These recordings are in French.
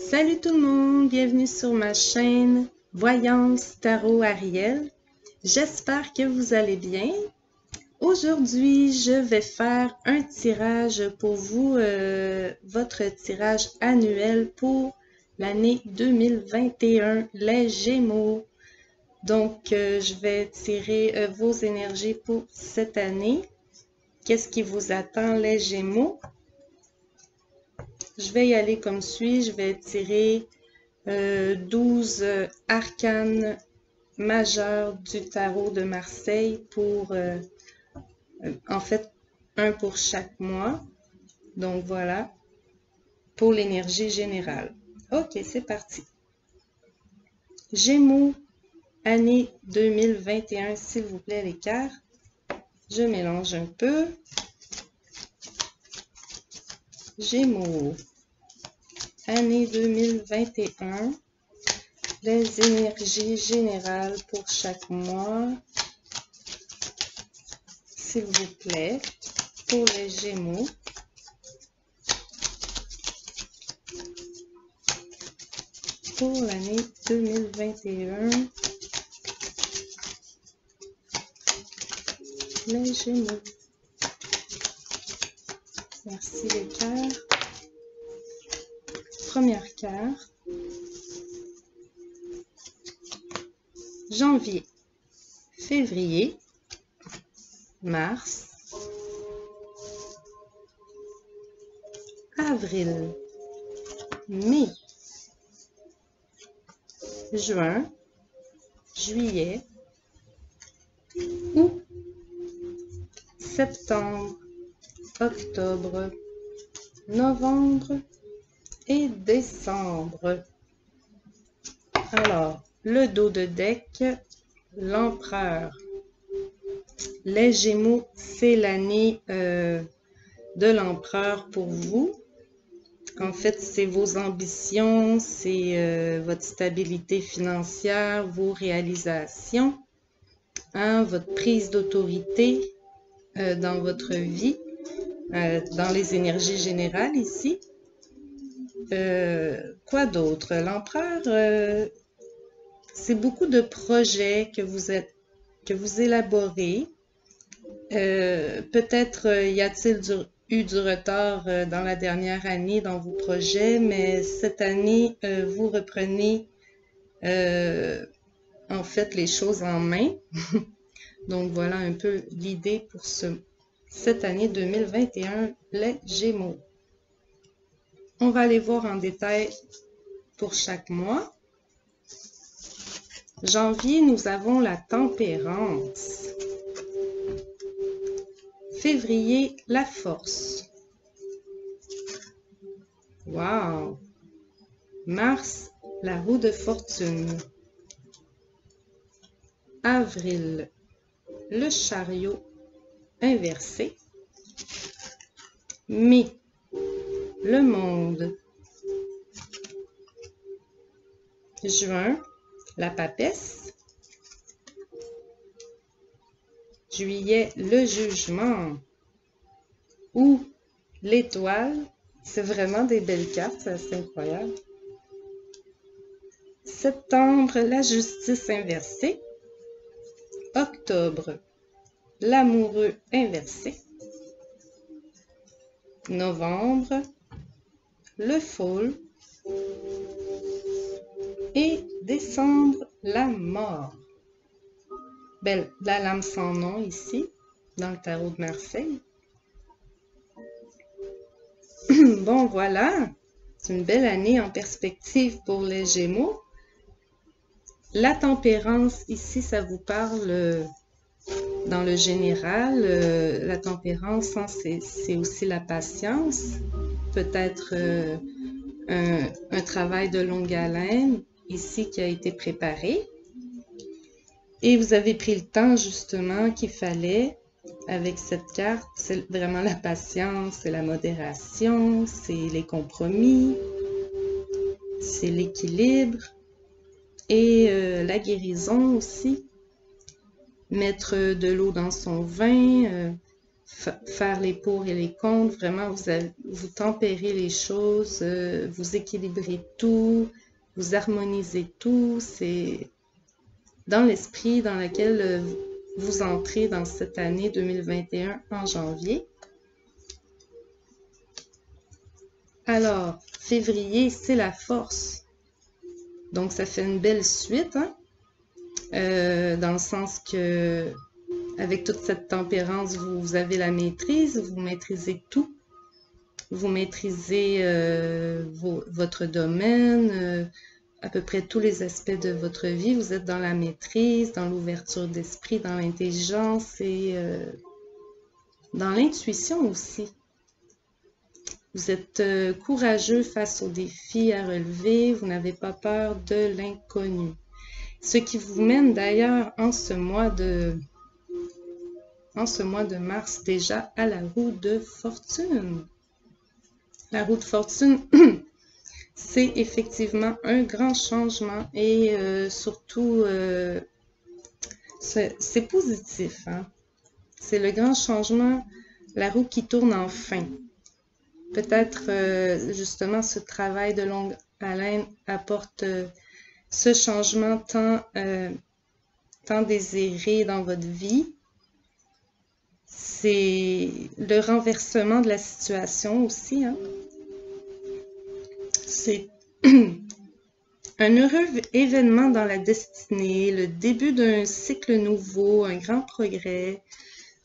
Salut tout le monde, bienvenue sur ma chaîne Voyance Tarot Ariel. J'espère que vous allez bien. Aujourd'hui, je vais faire un tirage pour vous, votre tirage annuel pour l'année 2021, les Gémeaux. Donc, je vais tirer vos énergies pour cette année. Qu'est-ce qui vous attend, les Gémeaux? Je vais y aller comme suit. Je vais tirer 12 arcanes majeurs du tarot de Marseille pour, en fait, un pour chaque mois. Donc voilà, pour l'énergie générale. Ok, c'est parti. Gémeaux, année 2021, s'il vous plaît, les cartes. Je mélange un peu. Gémeaux, année 2021, les énergies générales pour chaque mois, s'il vous plaît, pour les Gémeaux. Pour l'année 2021, les Gémeaux. Merci les cartes. Première carte. Janvier, février, mars, avril, mai, juin, juillet, août, septembre, octobre, novembre et décembre. Alors, le dos de deck, l'empereur. Les Gémeaux, c'est l'année de l'empereur pour vous. En fait, c'est vos ambitions, c'est votre stabilité financière, vos réalisations, hein, votre prise d'autorité dans votre vie, dans les énergies générales ici. Quoi d'autre? L'empereur, c'est beaucoup de projets que vous élaborez. Peut-être y a-t-il eu du retard dans la dernière année dans vos projets, mais cette année, vous reprenez en fait les choses en main. Donc voilà un peu l'idée pour cette année 2021, les Gémeaux. On va aller voir en détail pour chaque mois. Janvier, nous avons la tempérance. Février, la force. Wow! Mars, la roue de fortune. Avril, le chariot inversé. Mai, le monde. Juin, la papesse. Juillet, le jugement. Août, l'étoile. C'est vraiment des belles cartes, c'est incroyable. Septembre, la justice inversée. Octobre, l'amoureux inversé. Novembre, le fool. Et décembre, la mort. Belle, la lame sans nom ici, dans le tarot de Marseille. Bon, voilà, c'est une belle année en perspective pour les Gémeaux. La tempérance, ici, ça vous parle dans le général. La tempérance, hein, c'est aussi la patience. Peut-être un travail de longue haleine, ici, qui a été préparé. Et vous avez pris le temps, justement, qu'il fallait avec cette carte. C'est vraiment la patience, c'est la modération, c'est les compromis, c'est l'équilibre et la guérison aussi. Mettre de l'eau dans son vin, faire les pour et les contre. Vraiment, vous tempérez les choses, vous équilibrez tout, vous harmonisez tout. C'est dans l'esprit dans lequel vous entrez dans cette année 2021 en janvier. Alors, février, c'est la force. Donc, ça fait une belle suite, hein? Dans le sens que, avec toute cette tempérance, vous avez la maîtrise, vous maîtrisez tout. Vous maîtrisez votre domaine, à peu près tous les aspects de votre vie. Vous êtes dans la maîtrise, dans l'ouverture d'esprit, dans l'intelligence et dans l'intuition aussi. Vous êtes courageux face aux défis à relever, vous n'avez pas peur de l'inconnu. Ce qui vous mène d'ailleurs en ce mois de mars déjà à la roue de fortune. La roue de fortune, c'est effectivement un grand changement et surtout, c'est positif, hein? C'est le grand changement, la roue qui tourne enfin. Peut-être justement ce travail de longue haleine apporte ce changement tant désiré dans votre vie. C'est le renversement de la situation aussi, hein? C'est un heureux événement dans la destinée, le début d'un cycle nouveau, un grand progrès.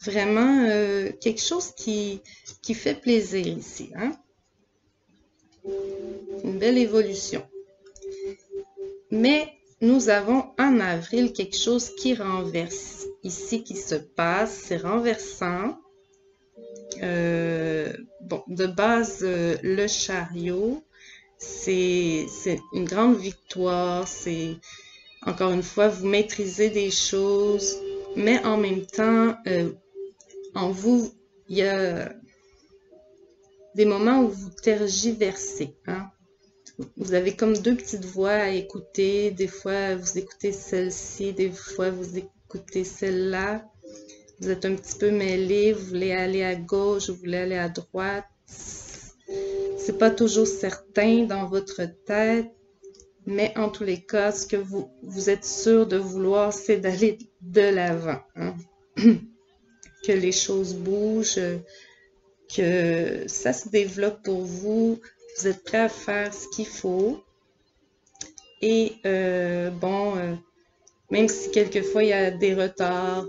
Vraiment quelque chose qui fait plaisir ici, hein? Une belle évolution. Mais nous avons en avril quelque chose qui renverse. Ici, qui se passe, c'est renversant. Bon, de base, le chariot, c'est une grande victoire. C'est, encore une fois, vous maîtrisez des choses, mais en même temps, en vous, il y a des moments où vous tergiversez, hein? Vous avez comme deux petites voix à écouter. Des fois, vous écoutez celle-ci, des fois, vous écoutez celle-là. Vous êtes un petit peu mêlé, vous voulez aller à gauche, vous voulez aller à droite. C'est pas toujours certain dans votre tête, mais en tous les cas, ce que vous êtes sûr de vouloir, c'est d'aller de l'avant, hein? Que les choses bougent, que ça se développe pour vous. Vous êtes prêt à faire ce qu'il faut. Et bon, même si quelquefois il y a des retards,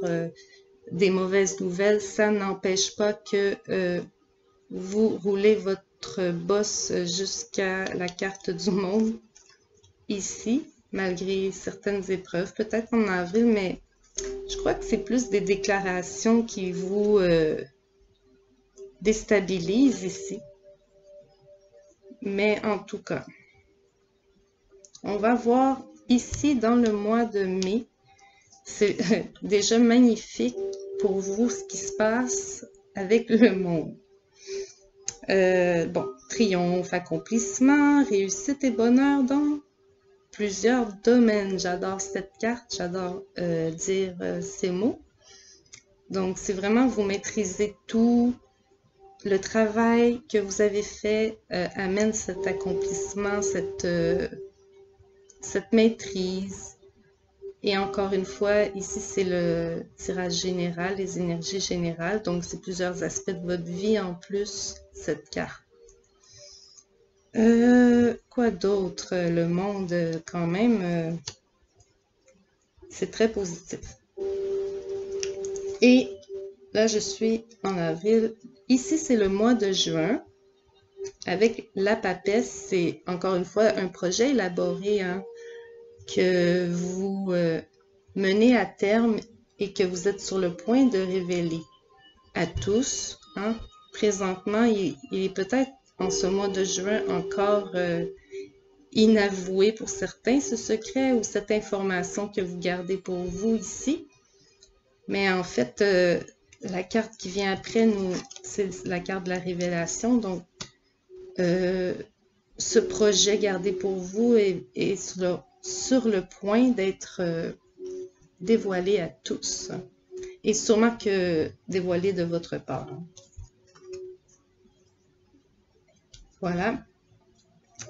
des mauvaises nouvelles, ça n'empêche pas que vous roulez votre bosse jusqu'à la carte du monde ici, malgré certaines épreuves, peut-être en avril, mais je crois que c'est plus des déclarations qui vous déstabilisent ici. Mais en tout cas, on va voir ici dans le mois de mai. C'est déjà magnifique pour vous ce qui se passe avec le monde. Bon, triomphe, accomplissement, réussite et bonheur dans plusieurs domaines. J'adore cette carte, j'adore dire ces mots. Donc, c'est vraiment vous maîtrisez tout. Le travail que vous avez fait amène cet accomplissement, cette maîtrise. Et encore une fois, ici, c'est le tirage général, les énergies générales. Donc, c'est plusieurs aspects de votre vie en plus, cette carte. Quoi d'autre? Le monde, quand même, c'est très positif. Et là, je suis en avril. Ici, c'est le mois de juin. Avec la papesse, c'est encore une fois un projet élaboré, hein, que vous menez à terme et que vous êtes sur le point de révéler à tous, hein. Présentement, il est peut-être en ce mois de juin encore inavoué pour certains, ce secret ou cette information que vous gardez pour vous ici. Mais en fait, la carte qui vient après nous, c'est la carte de la révélation. Donc, ce projet gardé pour vous est sur le point d'être dévoilé à tous. et sûrement que dévoilé de votre part. Voilà.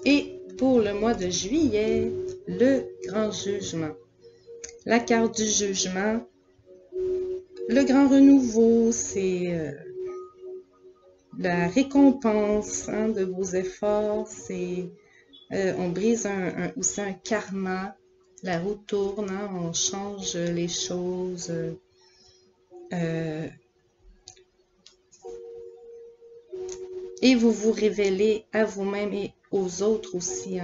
Et pour le mois de juillet, le grand jugement. La carte du jugement, le grand renouveau, c'est la récompense de vos efforts, c'est on brise aussi un karma, la roue tourne, on change les choses. Et vous vous révélez à vous-même et aux autres aussi.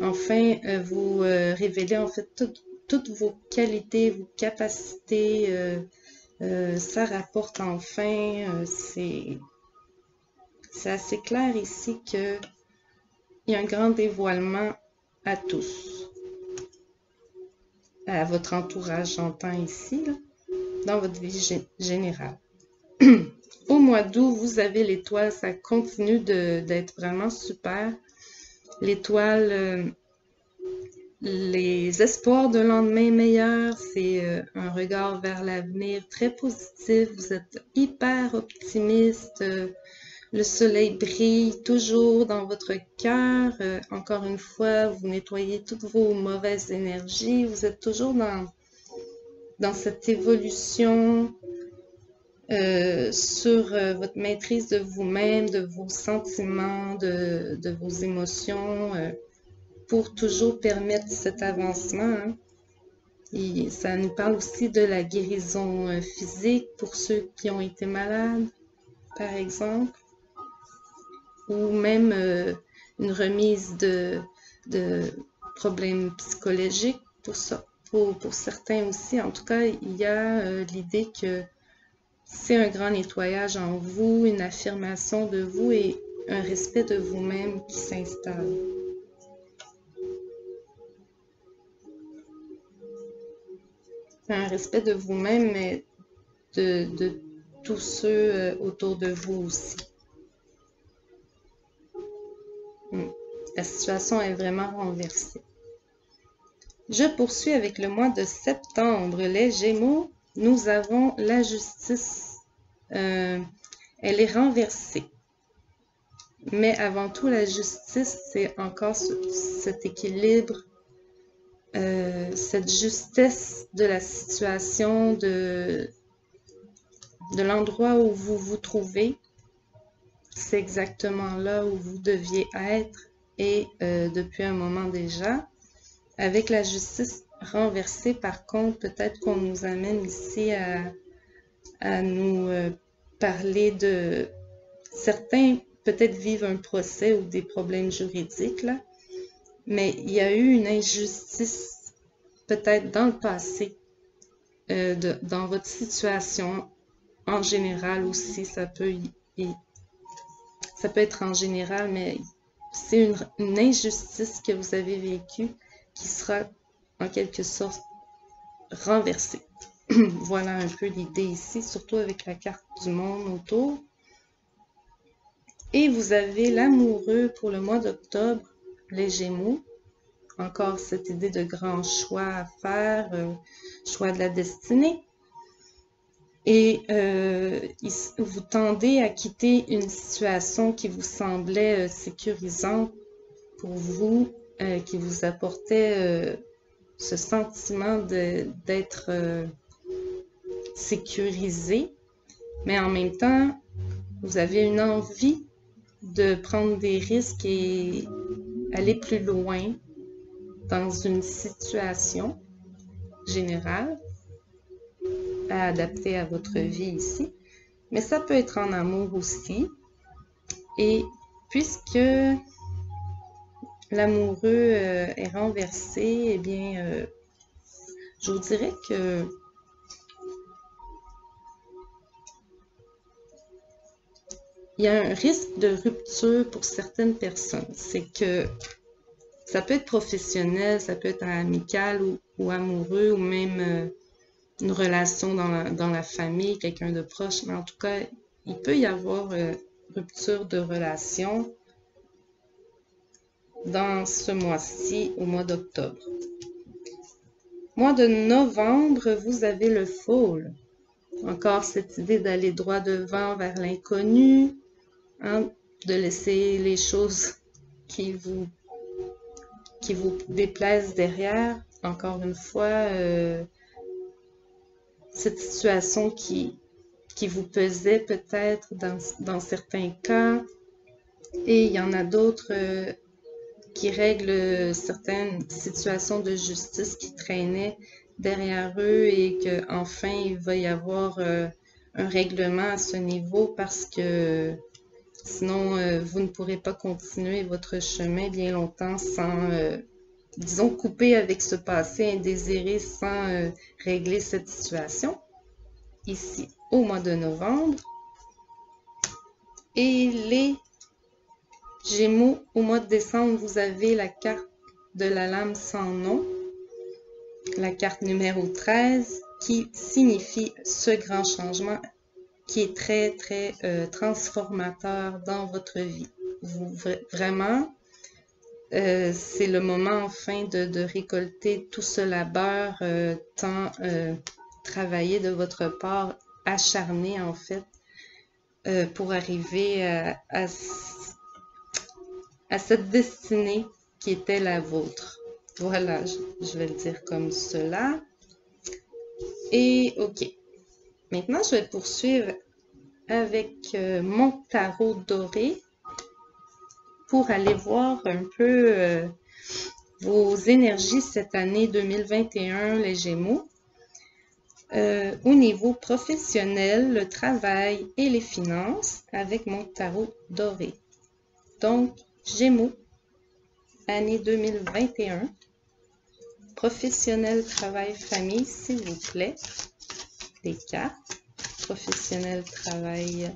Enfin, vous révélez en fait toutes vos qualités, vos capacités. Ça rapporte enfin. C'est assez clair ici qu'il y a un grand dévoilement à tous. À votre entourage, j'entends ici, là, dans votre vie générale. Au mois d'août, vous avez l'étoile, ça continue d'être vraiment super. L'étoile, les espoirs d'un lendemain meilleur, c'est un regard vers l'avenir très positif. Vous êtes hyper optimiste. Le soleil brille toujours dans votre cœur. Encore une fois, vous nettoyez toutes vos mauvaises énergies. Vous êtes toujours dans cette évolution sur votre maîtrise de vous-même, de vos sentiments, de vos émotions, pour toujours permettre cet avancement. Et ça nous parle aussi de la guérison physique pour ceux qui ont été malades, par exemple, ou même une remise de problèmes psychologiques pour certains aussi. En tout cas, il y a l'idée que c'est un grand nettoyage en vous, une affirmation de vous et un respect de vous-même qui s'installe. Un respect de vous-même, mais de tous ceux autour de vous aussi. La situation est vraiment renversée. Je poursuis avec le mois de septembre. Les Gémeaux, nous avons la justice. Elle est renversée. Mais avant tout, la justice, c'est encore cet équilibre, cette justesse de la situation, de l'endroit où vous vous trouvez. C'est exactement là où vous deviez être et depuis un moment déjà. Avec la justice renversée, par contre, peut-être qu'on nous amène ici à nous parler de certains, peut-être vivent un procès ou des problèmes juridiques, là, mais il y a eu une injustice peut-être dans le passé, dans votre situation en général aussi, ça peut être en général, mais c'est une injustice que vous avez vécue qui sera en quelque sorte renversée. Voilà un peu l'idée ici, surtout avec la carte du monde autour. Et vous avez l'amoureux pour le mois d'octobre, les Gémeaux. Encore cette idée de grand choix à faire, choix de la destinée. Et vous tendez à quitter une situation qui vous semblait sécurisante pour vous, qui vous apportait ce sentiment d'être sécurisé, mais en même temps, vous avez une envie de prendre des risques et aller plus loin dans une situation générale à adapter à votre vie ici, mais ça peut être en amour aussi. Et puisque l'amoureux est renversé, eh bien, je vous dirais que il y a un risque de rupture pour certaines personnes. C'est que ça peut être professionnel, ça peut être amical ou amoureux, ou même une relation dans la famille, quelqu'un de proche. Mais en tout cas, il peut y avoir rupture de relation dans ce mois-ci, au mois d'octobre. Mois de novembre, vous avez le Fool. Encore cette idée d'aller droit devant vers l'inconnu, hein, de laisser les choses qui vous déplaisent derrière. Encore une fois, cette situation qui vous pesait peut-être dans certains cas. Et il y en a d'autres qui règlent certaines situations de justice qui traînaient derrière eux et qu'enfin il va y avoir un règlement à ce niveau parce que sinon vous ne pourrez pas continuer votre chemin bien longtemps sans, disons, couper avec ce passé indésiré sans régler cette situation. Ici, au mois de novembre. Et les Gémeaux, au mois de décembre, vous avez la carte de la lame sans nom, la carte numéro 13, qui signifie ce grand changement qui est très, très transformateur dans votre vie. Vraiment, c'est le moment enfin de récolter tout ce labeur tant travaillé de votre part, acharné en fait, pour arriver à cette destinée qui était la vôtre. Voilà, je vais le dire comme cela. Et ok. Maintenant, je vais poursuivre avec mon tarot doré pour aller voir un peu vos énergies cette année 2021, les Gémeaux. Au niveau professionnel, le travail et les finances avec mon tarot doré. Donc, Gémeaux, année 2021. Professionnel, travail, famille, s'il vous plaît. Les cartes. Professionnel, travail,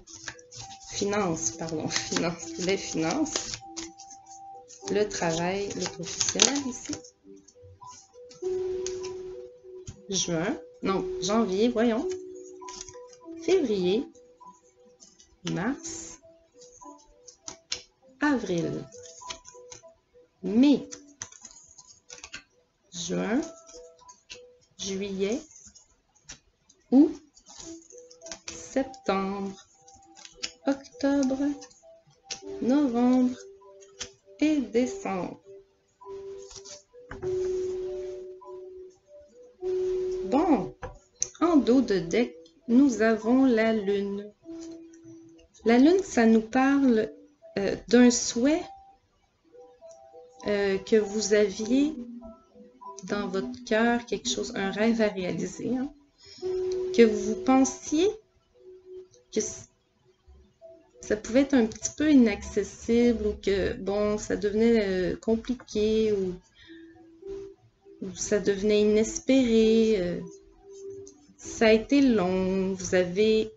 finance, pardon, finance, les finances. Le travail, le professionnel ici. Juin, non, janvier, voyons. Février, mars, avril, mai, juin, juillet, août, septembre, octobre, novembre et décembre. Bon, en dos de deck, nous avons la lune. La lune, ça nous parle d'un souhait que vous aviez dans votre cœur, quelque chose, un rêve à réaliser, hein, que vous pensiez que ça pouvait être un petit peu inaccessible ou que, bon, ça devenait compliqué ou ça devenait inespéré. Ça a été long, vous avez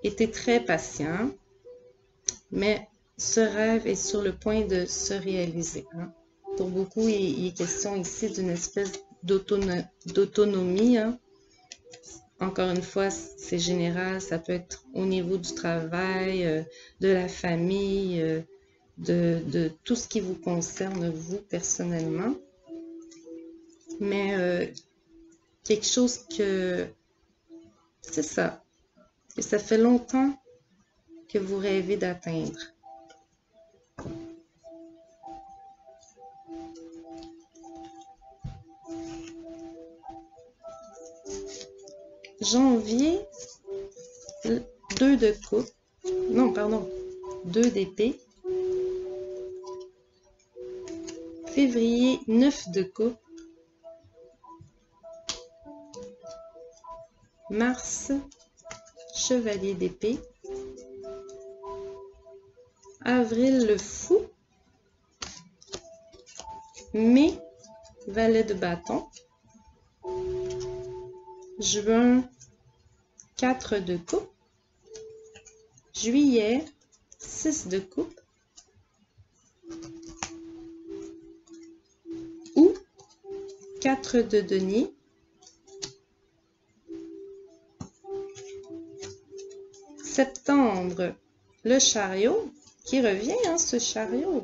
été très patient, mais ce rêve est sur le point de se réaliser. Hein. Pour beaucoup, il est question ici d'une espèce d'autonomie. Hein. Encore une fois, c'est général, ça peut être au niveau du travail, de la famille, de tout ce qui vous concerne, vous, personnellement. Mais quelque chose que, c'est ça, et ça fait longtemps que vous rêvez d'atteindre. Janvier, 2 de coupe, non, pardon, 2 d'épée. Février, 9 de coupe. Mars, chevalier d'épée. Avril, le fou. Mai, valet de bâton. Juin, 4 de coupe. Juillet, 6 de coupe. Août, 4 de denier. Septembre, le chariot, qui revient, hein, ce chariot.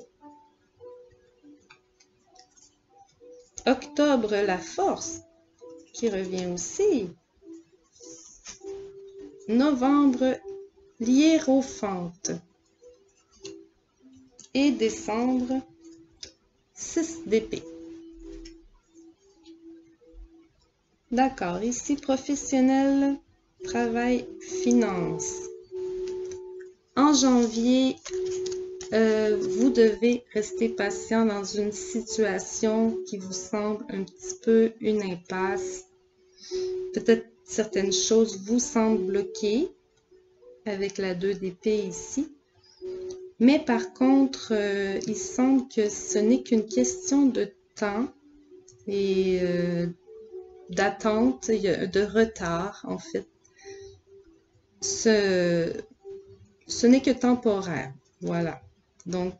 Octobre, la force, qui revient aussi. Novembre, l'hiérophante. Et décembre, 6 d'épée. D'accord, ici, professionnel, travail, finance. En janvier, vous devez rester patient dans une situation qui vous semble un petit peu une impasse. Peut-être certaines choses vous semblent bloquées avec la 2 d'épée ici. Mais par contre, il semble que ce n'est qu'une question de temps et d'attente, de retard en fait. Ce n'est que temporaire, voilà. Donc,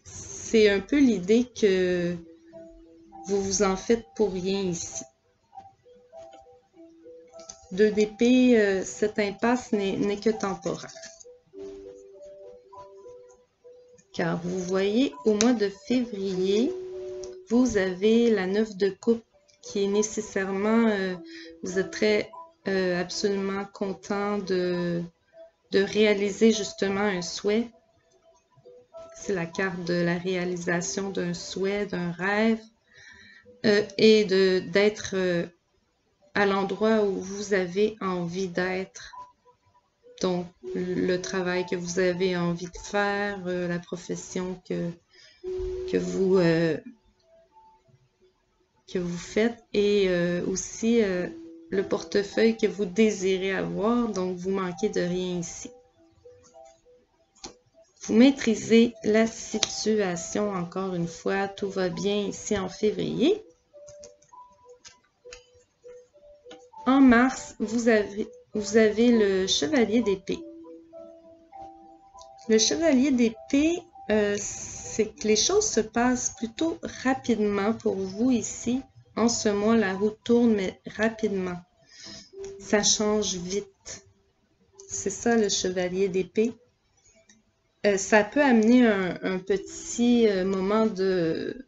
c'est un peu l'idée que vous vous en faites pour rien ici. 2 d'épée, cette impasse n'est que temporaire. Car vous voyez, au mois de février, vous avez la 9 de coupe qui est nécessairement, vous êtes très absolument content de réaliser justement un souhait. C'est la carte de la réalisation d'un souhait, d'un rêve, et d'être à l'endroit où vous avez envie d'être. Donc, le travail que vous avez envie de faire, la profession que vous faites et aussi le portefeuille que vous désirez avoir. Donc, vous manquez de rien ici. Vous maîtrisez la situation encore une fois. Tout va bien ici en février. En mars, vous avez le chevalier d'épée. Le chevalier d'épée, c'est que les choses se passent plutôt rapidement pour vous ici. En ce mois, la roue tourne, mais rapidement. Ça change vite. C'est ça le chevalier d'épée. Ça peut amener un petit moment de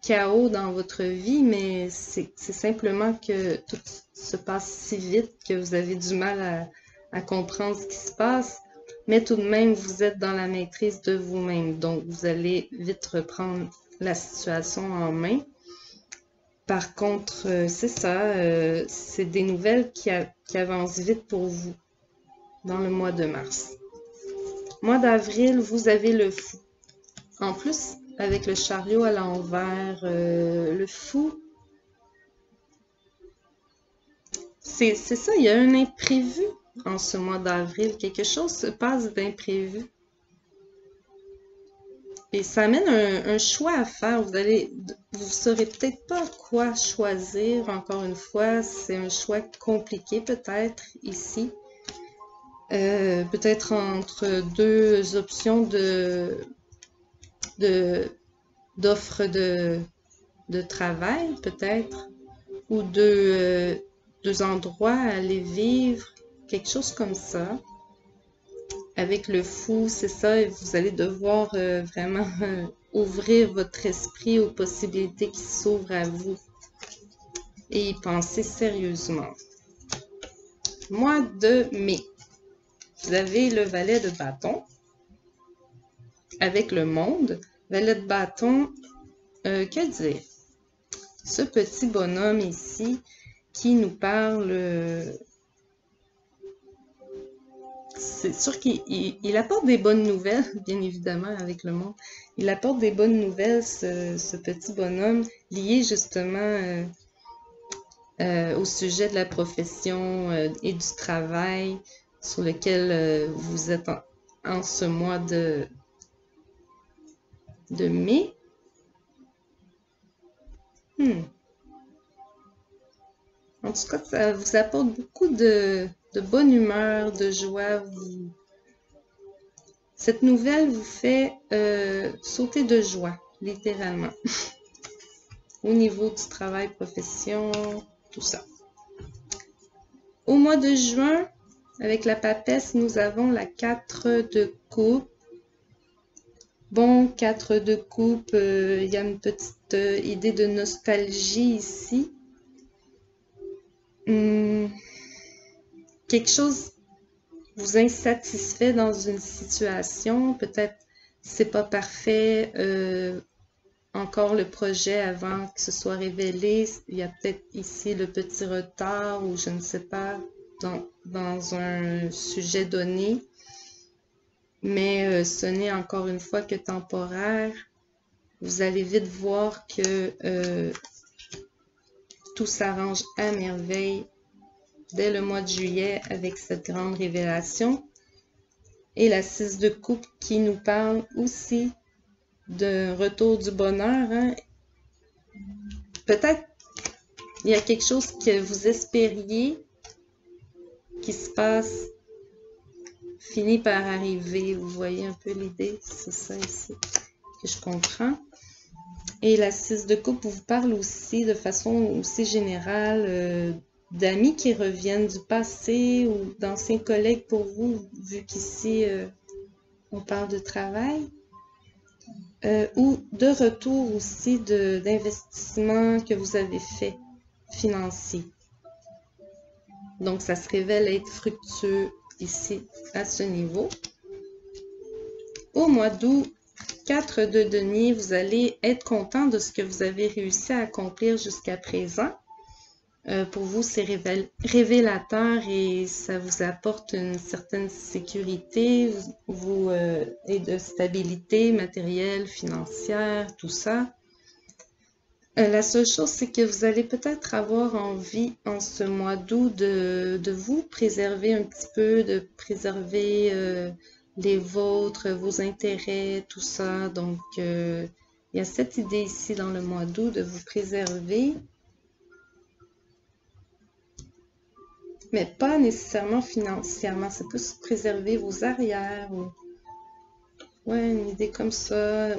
chaos dans votre vie, mais c'est simplement que tout se passe si vite que vous avez du mal à comprendre ce qui se passe. Mais tout de même, vous êtes dans la maîtrise de vous-même. Donc, vous allez vite reprendre la situation en main. Par contre, c'est ça, c'est des nouvelles qui avancent vite pour vous dans le mois de mars. Mois d'avril, vous avez le fou. En plus, avec le chariot à l'envers, le fou, c'est ça, il y a un imprévu en ce mois d'avril. Quelque chose se passe d'imprévu. Et ça amène un choix à faire. Vous ne saurez peut-être pas quoi choisir. Encore une fois, c'est un choix compliqué peut-être ici. Peut-être entre 2 options d'offres de travail peut-être, ou 2 endroits à aller vivre, quelque chose comme ça. Avec le fou, c'est ça, vous allez devoir vraiment ouvrir votre esprit aux possibilités qui s'ouvrent à vous et y penser sérieusement. Mois de mai, vous avez le valet de bâton avec le monde. Valet de bâton, que dire? Ce petit bonhomme ici qui nous parle... c'est sûr qu'il apporte des bonnes nouvelles, bien évidemment, avec le monde. Il apporte des bonnes nouvelles, ce petit bonhomme, lié justement au sujet de la profession et du travail sur lequel vous êtes en ce mois de mai. En tout cas, ça vous apporte beaucoup de bonne humeur, de joie. Cette nouvelle vous fait sauter de joie, littéralement. Au niveau du travail, profession, tout ça. Au mois de juin, avec la papesse, nous avons la 4 de coupe. Bon, 4 de coupe, il y a une petite idée de nostalgie ici. Quelque chose vous insatisfait dans une situation, peut-être c'est pas parfait, encore le projet avant que ce soit révélé, il y a peut-être ici le petit retard ou je ne sais pas dans un sujet donné, mais ce n'est encore une fois que temporaire. Vous allez vite voir que tout s'arrange à merveille dès le mois de juillet avec cette grande révélation. Et la 6 de coupe qui nous parle aussi d'un retour du bonheur. Hein? Peut-être il y a quelque chose que vous espériez qui se passe, finit par arriver. Vous voyez un peu l'idée, c'est ça ici que je comprends. Et la 6 de coupe vous parle aussi de façon aussi générale d'amis qui reviennent du passé ou d'anciens collègues pour vous, vu qu'ici on parle de travail. Ou de retour aussi d'investissement que vous avez fait financier. Donc, ça se révèle être fructueux ici à ce niveau. Au mois d'août, 4 de denier, vous allez être content de ce que vous avez réussi à accomplir jusqu'à présent. Pour vous, c'est révélateur et ça vous apporte une certaine sécurité et de stabilité matérielle, financière, tout ça. La seule chose, c'est que vous allez peut-être avoir envie en ce mois d'août de vous préserver un petit peu, de préserver les vôtres, vos intérêts, tout ça. Donc, il y a cette idée ici dans le mois d'août de vous préserver. Mais pas nécessairement financièrement. Ça peut se préserver vos arrières ou ouais, une idée comme ça.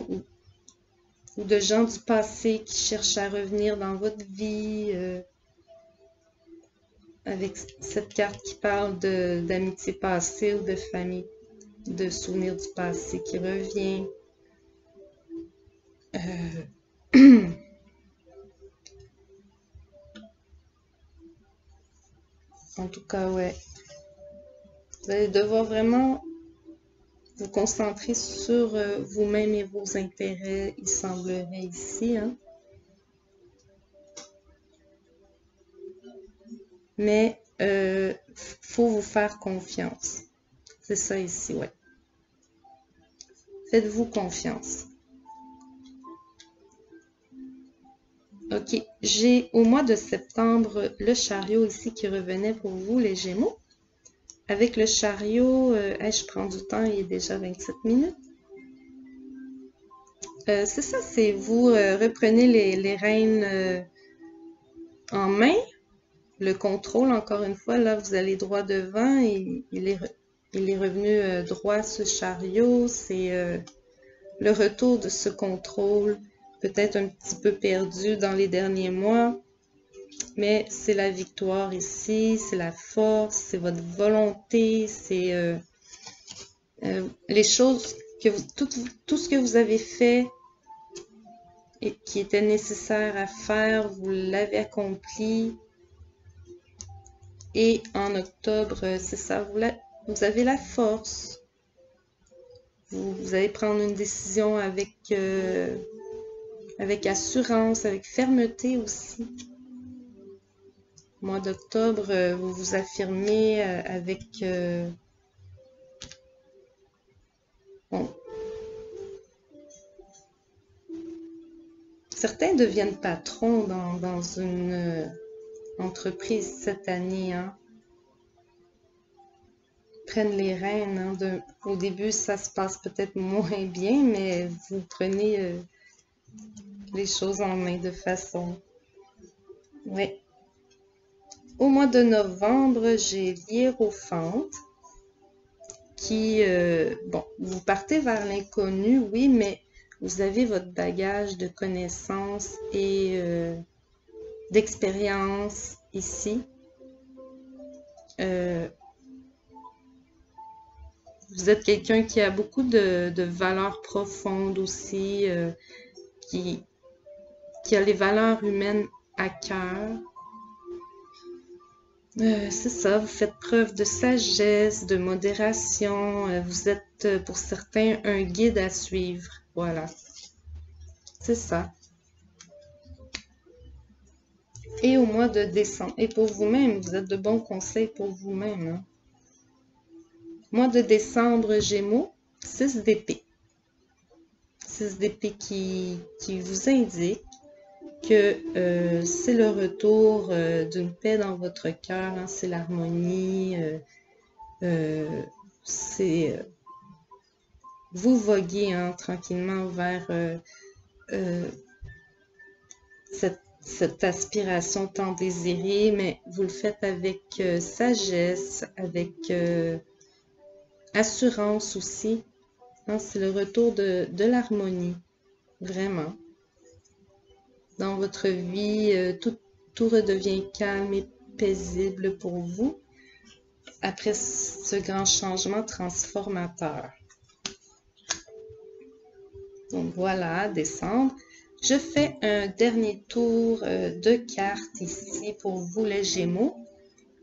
Ou de gens du passé qui cherchent à revenir dans votre vie. Avec cette carte qui parle d'amitié passée ou de famille, de souvenirs du passé qui revient. En tout cas, ouais. Vous allez devoir vraiment vous concentrer sur vous-même et vos intérêts, il semblerait ici. Hein? Mais faut vous faire confiance. C'est ça ici, ouais. Faites-vous confiance. Ok, j'ai au mois de septembre le chariot ici qui revenait pour vous, les Gémeaux. Avec le chariot, je prends du temps, il est déjà 27 minutes. C'est ça, c'est vous reprenez les rênes en main, le contrôle, encore une fois, là vous allez droit devant et il est revenu droit ce chariot, c'est le retour de ce contrôle, peut-être un petit peu perdu dans les derniers mois, mais c'est la victoire ici, c'est la force, c'est votre volonté, c'est les choses que tout ce que vous avez fait et qui était nécessaire à faire, vous l'avez accompli. Et en octobre, c'est ça, vous avez la force. Vous allez prendre une décision avec assurance, avec fermeté aussi. Au mois d'octobre, vous vous affirmez avec... bon. Certains deviennent patrons dans une entreprise cette année. Hein. Prennent les rênes. Hein, au début, ça se passe peut-être moins bien, mais vous prenez les choses en main de façon... Oui. Au mois de novembre, j'ai l'hiérophante qui, bon, vous partez vers l'inconnu, oui, mais vous avez votre bagage de connaissances et d'expérience ici. Vous êtes quelqu'un qui a beaucoup de valeurs profondes aussi, qui a les valeurs humaines à cœur. C'est ça, vous faites preuve de sagesse, de modération. Vous êtes pour certains un guide à suivre. Voilà, c'est ça. Et au mois de décembre, et pour vous-même, vous êtes de bons conseils pour vous-même. Hein? Mois de décembre, Gémeaux, 6 d'épée. 6 d'épée qui vous indique que c'est le retour d'une paix dans votre cœur, hein, c'est l'harmonie, c'est vous voguez hein, tranquillement vers cette aspiration tant désirée, mais vous le faites avec sagesse, avec assurance aussi. Hein, c'est le retour de l'harmonie, vraiment. Dans votre vie, tout redevient calme et paisible pour vous après ce grand changement transformateur. Donc voilà, décembre. Je fais un dernier tour de cartes ici pour vous les Gémeaux.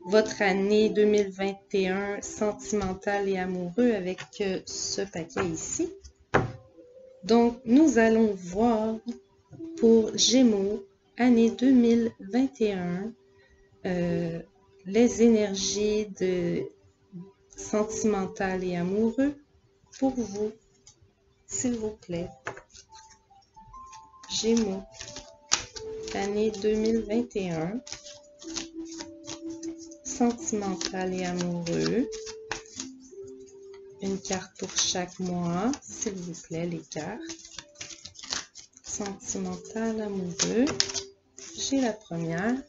Votre année 2021 sentimentale et amoureux avec ce paquet ici. Donc, nous allons voir pour Gémeaux, année 2021, les énergies de sentimental et amoureux pour vous, s'il vous plaît. Gémeaux, année 2021, sentimental et amoureux. Une carte pour chaque mois, s'il vous plaît, les cartes. Sentimental, amoureux. J'ai la première.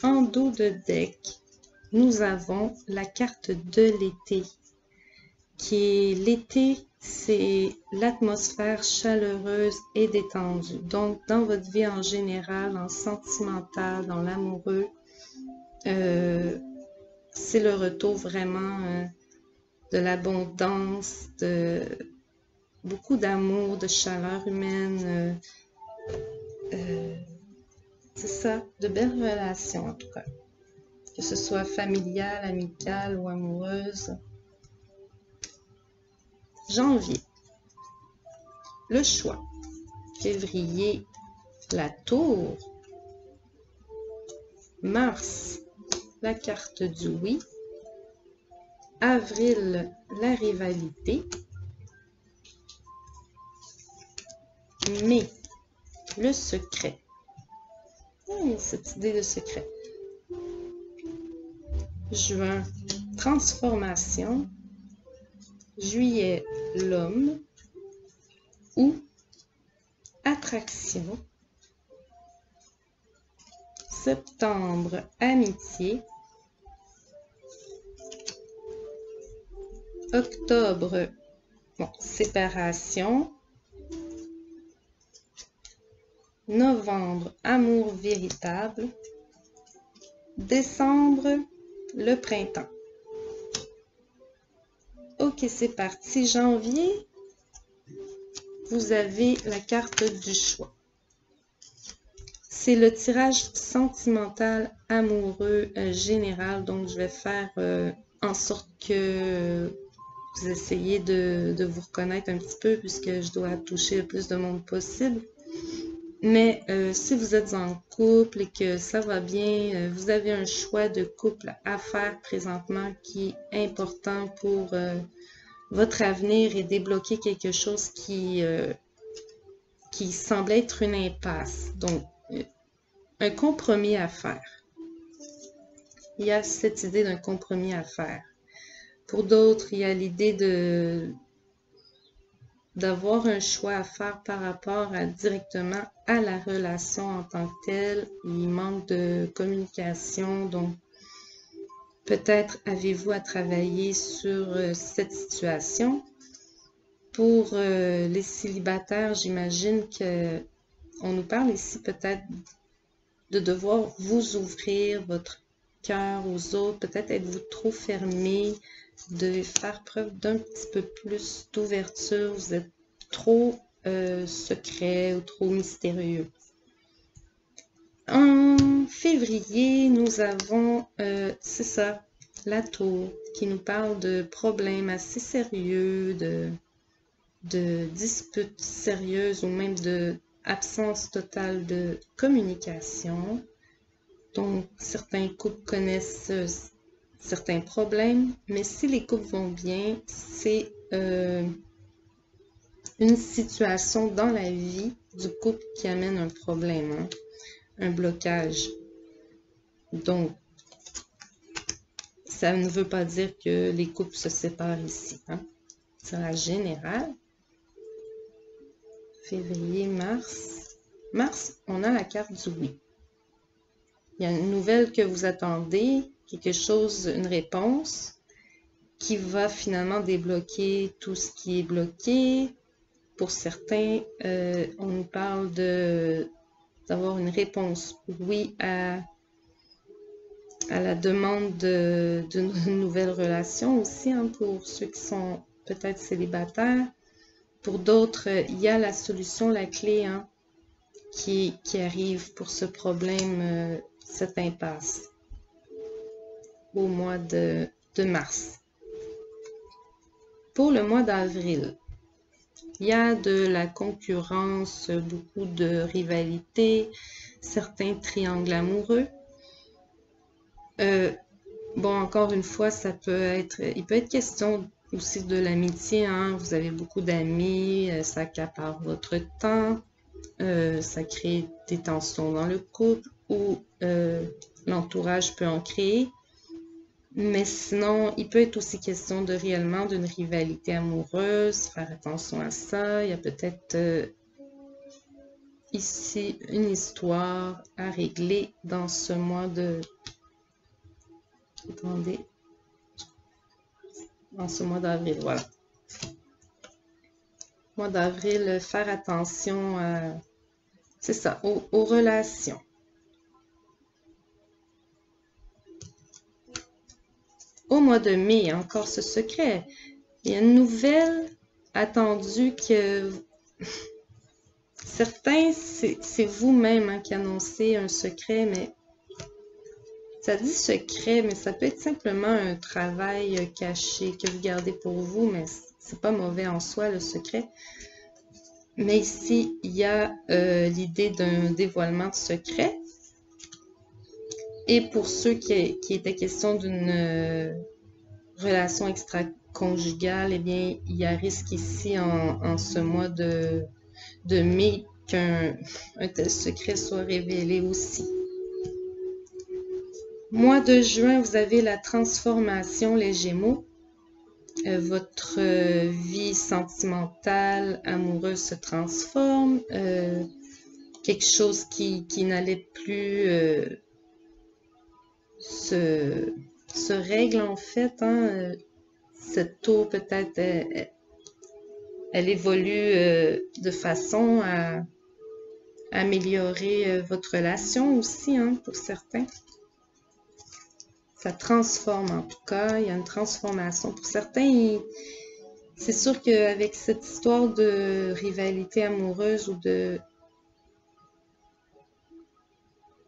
En dos de deck, nous avons la carte de l'été, qui est l'été, c'est l'atmosphère chaleureuse et détendue. Donc, dans votre vie en général, en sentimental, dans l'amoureux, c'est le retour vraiment de l'abondance, de beaucoup d'amour, de chaleur humaine. C'est ça, de belles relations en tout cas. Que ce soit familiale, amicale ou amoureuse. Janvier, le choix. Février, la tour. Mars, la carte du oui. Avril, la rivalité. Mai, le secret. Cette idée de secret. Juin, transformation. Juillet, l'homme. Août, attraction. Septembre, amitié. Octobre, séparation. Novembre, amour véritable. Décembre, le printemps. Ok, c'est parti. Janvier, vous avez la carte du choix. C'est le tirage sentimental amoureux général. Donc, je vais faire en sorte que vous essayez de vous reconnaître un petit peu puisque je dois toucher le plus de monde possible. Mais si vous êtes en couple et que ça va bien, vous avez un choix de couple à faire présentement qui est important pour votre avenir et débloquer quelque chose qui semble être une impasse. Donc, un compromis à faire. Il y a cette idée d'un compromis à faire. Pour d'autres, il y a l'idée d'avoir un choix à faire par rapport directement à la relation en tant que telle. Il manque de communication, donc Peut-être avez-vous à travailler sur cette situation. Pour les célibataires, j'imagine que on nous parle ici peut-être de devoir vous ouvrir votre cœur aux autres. Peut-être êtes-vous trop fermé, vous devez faire preuve d'un petit peu plus d'ouverture. Vous êtes trop secret ou trop mystérieux. En février, nous avons, c'est ça, la tour qui nous parle de problèmes assez sérieux, de disputes sérieuses ou même de absence totale de communication. Donc, certains couples connaissent certains problèmes, mais si les couples vont bien, c'est une situation dans la vie du couple qui amène un problème, hein, un blocage. Donc, ça ne veut pas dire que les couples se séparent ici, hein. C'est la générale. Février, mars. Mars, on a la carte du oui. Il y a une nouvelle que vous attendez, quelque chose, une réponse qui va finalement débloquer tout ce qui est bloqué. Pour certains, on nous parle d'avoir une réponse oui à la demande d'une nouvelle relation aussi, hein, pour ceux qui sont peut-être célibataires. Pour d'autres, il y a la solution, la clé, hein, qui arrive pour ce problème, cette impasse au mois de mars. Pour le mois d'avril, il y a de la concurrence, beaucoup de rivalité, certains triangles amoureux. Bon, encore une fois, il peut être question aussi de l'amitié, hein. Vous avez beaucoup d'amis, ça accapare votre temps, ça crée des tensions dans le couple ou l'entourage peut en créer. Mais sinon, il peut être aussi question de réellement d'une rivalité amoureuse, faire attention à ça. Il y a peut-être ici une histoire à régler dans ce mois de... Attendez. Dans ce mois d'avril, voilà. Mois d'avril, faire attention à... C'est ça, aux relations. Au mois de mai, encore ce secret. Il y a une nouvelle attendue que... Certains, c'est vous-même, hein, qui annoncez un secret, mais ça dit secret, mais ça peut être simplement un travail caché que vous gardez pour vous, mais c'est pas mauvais en soi, le secret. Mais ici, il y a l'idée d'un dévoilement de secret. Et pour ceux qui était question d'une relation extra-conjugale, eh bien, il y a risque ici, en ce mois de mai, qu'un tel secret soit révélé aussi. Mois de juin, vous avez la transformation, les Gémeaux. Votre vie sentimentale, amoureuse se transforme. Quelque chose qui n'allait plus se règle en fait, hein. Cette tour peut-être, elle évolue de façon à améliorer votre relation aussi, hein, pour certains. Ça transforme en tout cas, il y a une transformation. Pour certains, c'est sûr qu'avec cette histoire de rivalité amoureuse ou de...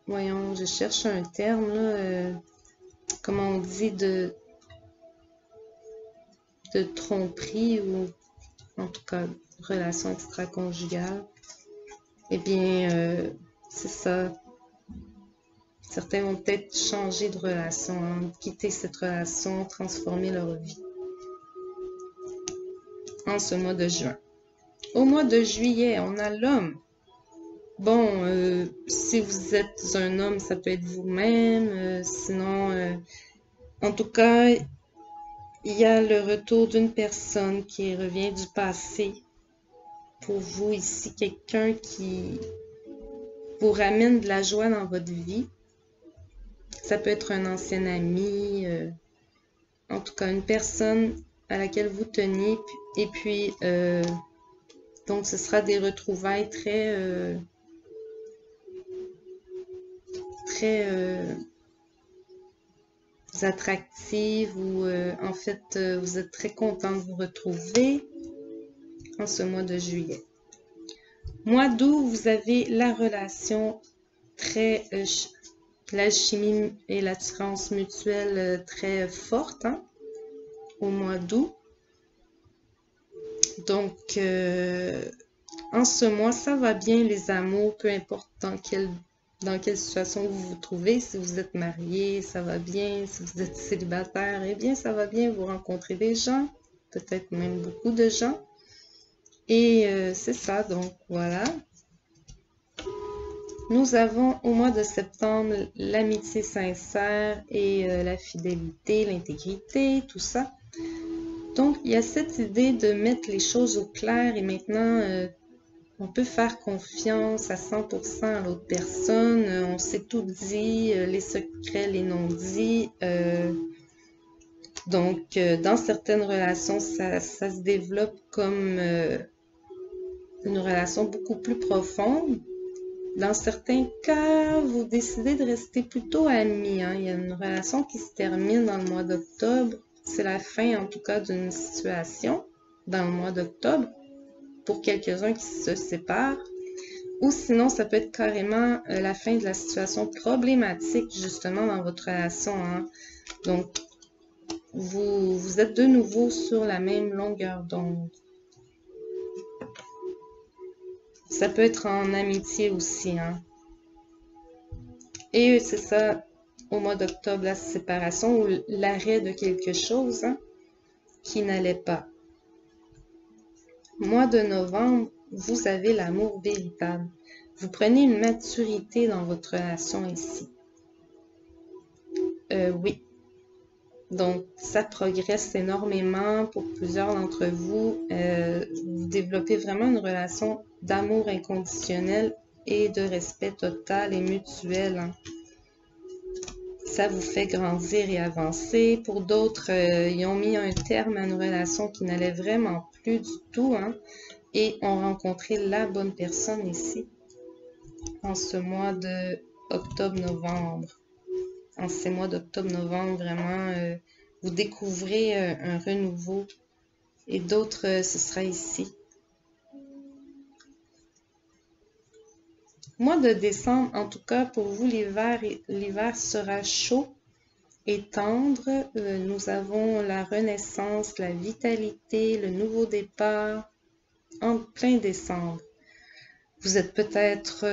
Voyons, je cherche un terme, là, comment on dit, de tromperie ou en tout cas relation extra-conjugale. Eh bien, c'est ça. Certains vont peut-être changer de relation, hein, quitter cette relation, transformer leur vie en ce mois de juin. Au mois de juillet, on a l'homme. Bon, si vous êtes un homme, ça peut être vous-même. Sinon, en tout cas, il y a le retour d'une personne qui revient du passé. Pour vous ici, quelqu'un qui vous ramène de la joie dans votre vie. Ça peut être un ancien ami, en tout cas une personne à laquelle vous teniez. Et puis, donc ce sera des retrouvailles très attractives ou en fait vous êtes très content de vous retrouver en ce mois de juillet. Mois d'août, vous avez la relation très l'alchimie et l'attirance mutuelle très forte au mois d'août. Donc en ce mois, ça va bien les amours, peu importe dans quelle situation vous vous trouvez. Si vous êtes marié, ça va bien. Si vous êtes célibataire, eh bien, ça va bien. Vous rencontrez des gens, peut-être même beaucoup de gens. Et c'est ça, donc voilà. Nous avons au mois de septembre l'amitié sincère et la fidélité, l'intégrité, tout ça. Donc, il y a cette idée de mettre les choses au clair et maintenant, on peut faire confiance à 100% à l'autre personne. On s'est tout dit, les secrets, les non-dits. Donc, dans certaines relations, ça se développe comme une relation beaucoup plus profonde. Dans certains cas, vous décidez de rester plutôt amis. Il y a une relation qui se termine dans le mois d'octobre. C'est la fin, en tout cas, d'une situation dans le mois d'octobre pour quelques-uns qui se séparent. Ou sinon, ça peut être carrément la fin de la situation problématique, justement, dans votre relation. Donc, vous êtes de nouveau sur la même longueur d'onde. Ça peut être en amitié aussi. Et c'est ça, au mois d'octobre, la séparation ou l'arrêt de quelque chose qui n'allait pas. Mois de novembre, vous avez l'amour véritable. Vous prenez une maturité dans votre relation ici. Oui. Donc, ça progresse énormément pour plusieurs d'entre vous. Vous développez vraiment une relation d'amour inconditionnel et de respect total et mutuel. Ça vous fait grandir et avancer. Pour d'autres, ils ont mis un terme à une relation qui n'allait vraiment plus du tout et ont rencontré la bonne personne ici en ce mois de octobre-novembre. En ces mois d'octobre-novembre, vraiment, vous découvrez un renouveau et d'autres, ce sera ici. Mois de décembre, en tout cas, pour vous, l'hiver sera chaud et tendre. Nous avons la renaissance, la vitalité, le nouveau départ en plein décembre. Vous êtes peut-être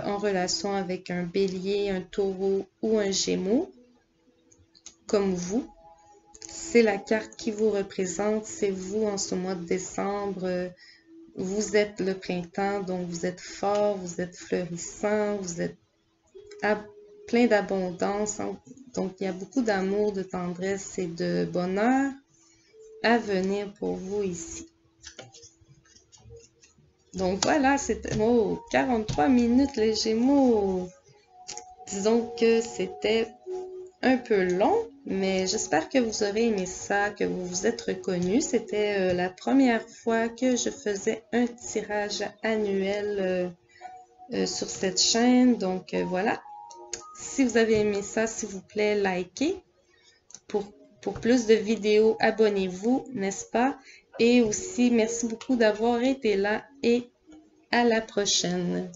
en relation avec un bélier, un taureau ou un gémeau, comme vous. C'est la carte qui vous représente, c'est vous en ce mois de décembre. Vous êtes le printemps, donc vous êtes fort, vous êtes fleurissant, vous êtes plein d'abondance. Donc, il y a beaucoup d'amour, de tendresse et de bonheur à venir pour vous ici. Donc, voilà, c'était 43 minutes les Gémeaux. Disons que c'était un peu long, mais j'espère que vous aurez aimé ça, que vous vous êtes reconnus. C'était la première fois que je faisais un tirage annuel sur cette chaîne. Donc, voilà. Si vous avez aimé ça, s'il vous plaît, likez. Pour plus de vidéos, abonnez-vous, n'est-ce pas? Et aussi, merci beaucoup d'avoir été là et à la prochaine.